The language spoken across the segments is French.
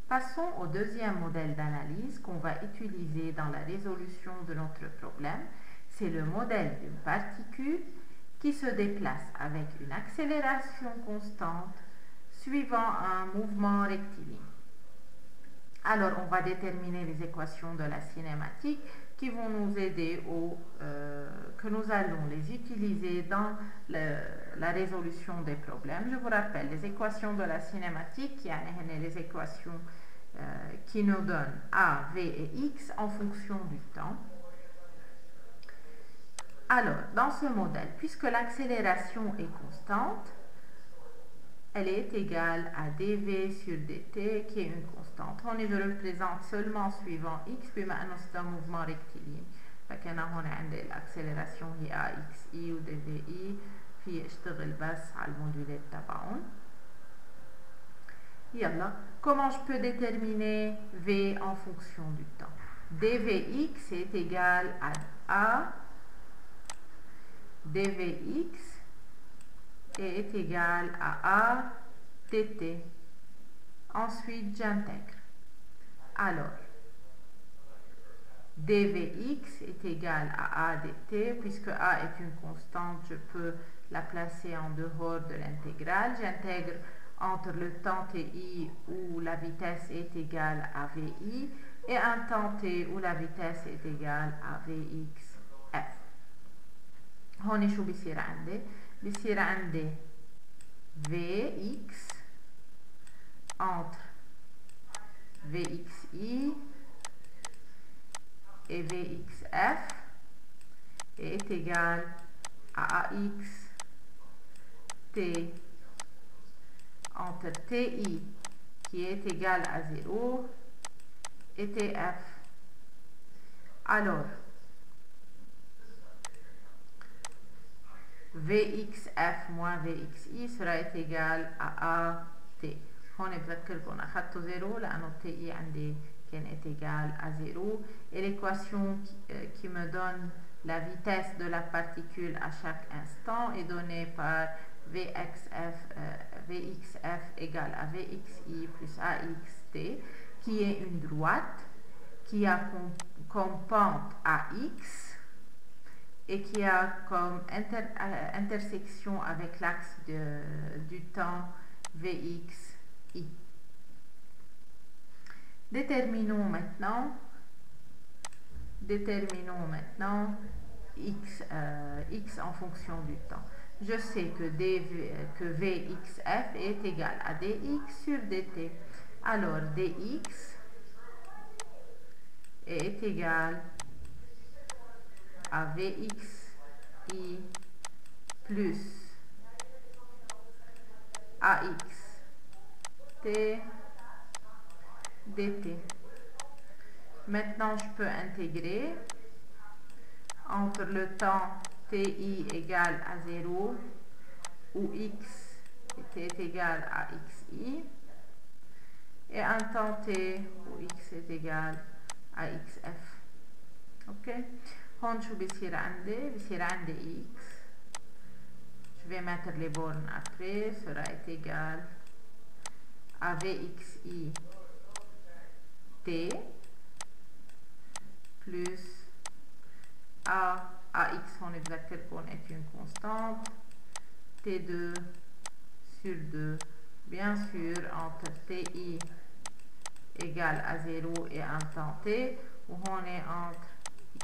Passons au deuxième modèle d'analyse qu'on va utiliser dans la résolution de notre problème. C'est le modèle d'une particule qui se déplace avec une accélération constante suivant un mouvement rectiligne. Alors, on va déterminer les équations de la cinématique qui vont nous aider que nous allons les utiliser dans la résolution des problèmes. Je vous rappelle, les équations de la cinématique, les équations qui nous donnent A, V et X en fonction du temps. Alors, dans ce modèle, puisque l'accélération est constante, elle est égale à dv sur dt qui est une constante. On le représente seulement suivant x بما انه c'est un mouvement rectiligne. فكان هون عندي l'accélération هي axi و dvi في اشتغل بس على المودولات تبعهم. يلا, comment je peux déterminer v en fonction du temps? dvx est égal à a dvx est égal à A dt. Ensuite, j'intègre. Alors, dvx est égal à A dt. Puisque A est une constante, je peux la placer en dehors de l'intégrale. J'intègre entre le temps ti où la vitesse est égale à vi et un temps t où la vitesse est égale à vxf. هون شو بيصير عندي؟ بيصير عندي Vx entre Vxi et Vxf est égal à Ax t entre Ti qui est égal à 0 et Tf. Alors, Vxf moins Vxi sera égal à AT. هون بذكركم أخذت 0 لأنه TI عندي كان est égal à 0 et l'équation qui me donne la vitesse de la particule à chaque instant est donnée par Vxf égale à Vxi plus AXT qui est une droite qui a comme pente AX et qui a comme intersection avec l'axe du temps Vxi. Déterminons maintenant x en fonction du temps. Je sais que Vxf est égal à dx sur dt. Alors dx est égal à Vxi plus AX t dt. Maintenant, je peux intégrer entre le temps ti égale à 0 où x est égal à xi et un temps t où x est égal à xf. Ok? هون شو بيصير عندي؟ بيصير عندي x. Je vais mettre les bornes après. Sera égal à Vxi t plus AX, on est d'accord qu'on est une constante, T2 sur 2, bien sûr, entre TI égale à 0 et un temps T, où on est entre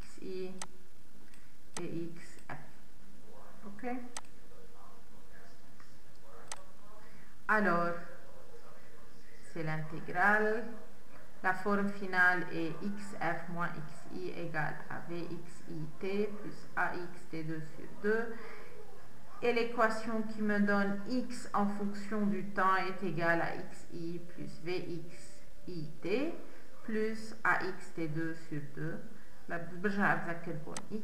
XI et XF. Ok? Alors, c'est l'intégrale. La forme finale est xf moins xi égale à vxit plus axt2 sur 2. Et l'équation qui me donne x en fonction du temps est égale à xi plus vxit plus axt2 sur 2.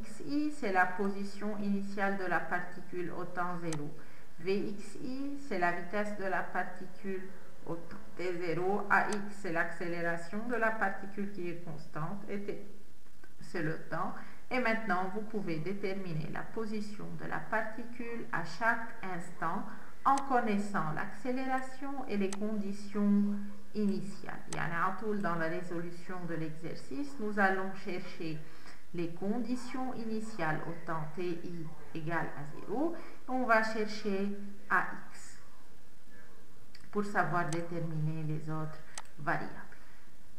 xi, c'est la position initiale de la particule au temps 0. Vxi, c'est la vitesse de la particule au temps t0, AX c'est l'accélération de la particule qui est constante, et T c'est le temps. Et maintenant, vous pouvez déterminer la position de la particule à chaque instant en connaissant l'accélération et les conditions initiales. يعني dans la résolution de l'exercice, nous allons chercher les conditions initiales au temps ti égale à 0. On va chercher ax pour savoir déterminer les autres variables.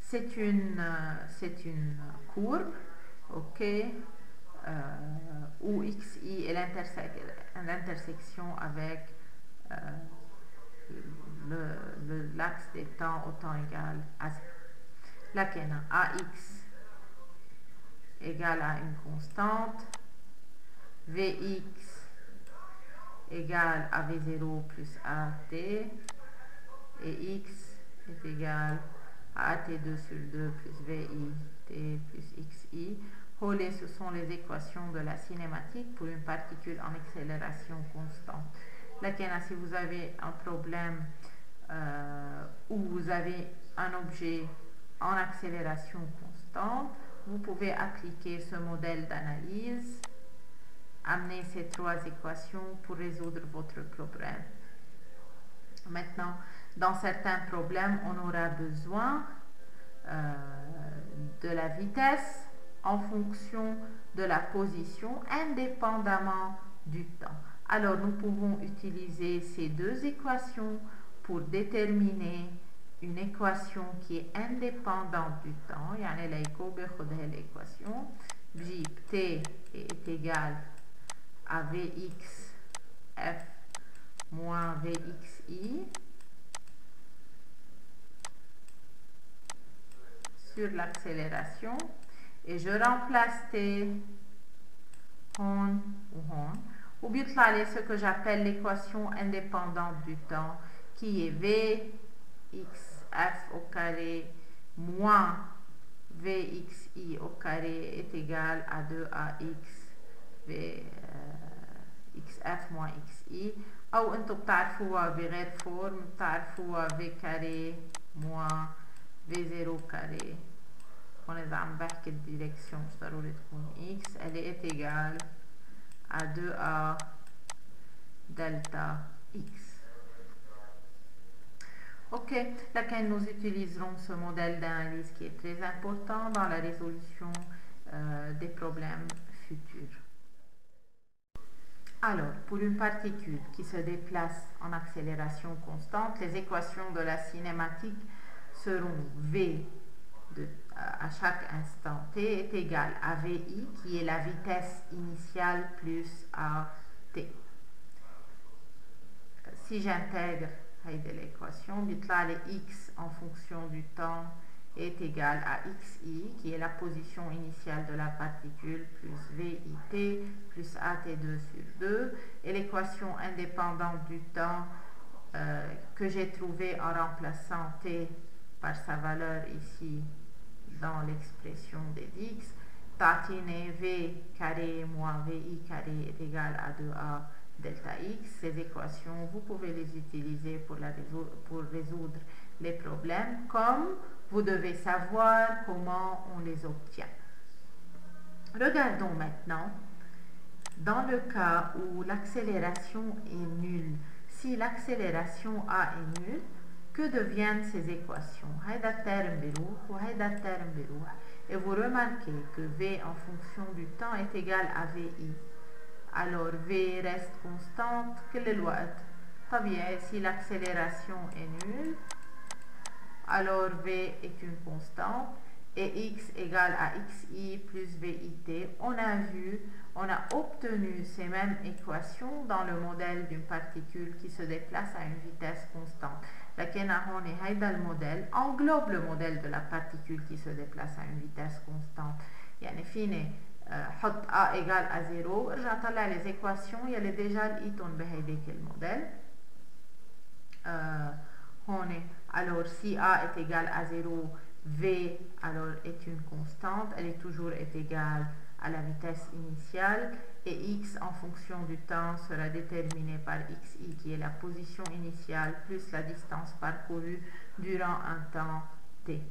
C'est une courbe, ok, où xi est l'intersection avec l'axe des temps au temps égal à 0. Laquelle ax égale à une constante, vx égale à v0 plus at, et x est égal à at2 sur 2 plus vi t plus xi. Ce sont les équations de la cinématique pour une particule en accélération constante. Laquelle, si vous avez un problème où vous avez un objet en accélération constante, vous pouvez appliquer ce modèle d'analyse, amener ces trois équations pour résoudre votre problème. Maintenant, dans certains problèmes, on aura besoin de la vitesse en fonction de la position, indépendamment du temps. Alors, nous pouvons utiliser ces deux équations pour déterminer une équation qui est indépendante du temps. يعني l'équation بجيب t est égal à vx f moins vxi sur l'accélération, et je remplace t hon ou hon, ou bien ce que j'appelle l'équation indépendante du temps, qui est vxf au carré moins vxi au carré est égal à 2ax xf moins xi. أو أنتم بتعرفوها بغير فورم، بتعرفوها v carré moins v0 carré. On est عم بحكي الديركسيون مش ضروري تكون x. Elle est égale à 2a delta x. Ok, laquelle nous utiliserons ce modèle d'analyse qui est très important dans la résolution des problèmes futurs. Alors, pour une particule qui se déplace en accélération constante, les équations de la cinématique seront v à chaque instant t est égal à vi, qui est la vitesse initiale, plus at. Si j'intègre l'équation, x en fonction du temps est égal à xi, qui est la position initiale de la particule, plus vit plus at2 sur 2, et l'équation indépendante du temps que j'ai trouvée en remplaçant t par sa valeur ici dans l'expression des x, tatine v carré moins vi carré est égal à 2a delta x. Ces équations, vous pouvez les utiliser pour résoudre les problèmes, comme vous devez savoir comment on les obtient. Regardons maintenant, dans le cas où l'accélération est nulle, si l'accélération a est nulle, que deviennent ces équations? Et vous remarquez que v en fonction du temps est égal à vi. Alors v reste constante que le الوقت. طبيعي, si l'accélération est nulle, alors v est une constante et x égale à xi plus vit. On a obtenu ces mêmes équations dans le modèle d'une particule qui se déplace à une vitesse constante. Le modèle englobe le modèle de la particule qui se déplace à une vitesse constante. يعني فيني حط a égale à 0 ارجع طلع les équations يلي ديجا لقيتهم بهيديك الموديل. Alors si a est égal à 0, v alors est une constante, elle est toujours égale à la vitesse initiale, et x en fonction du temps sera déterminé par xi, qui est la position initiale plus la distance parcourue durant un temps t.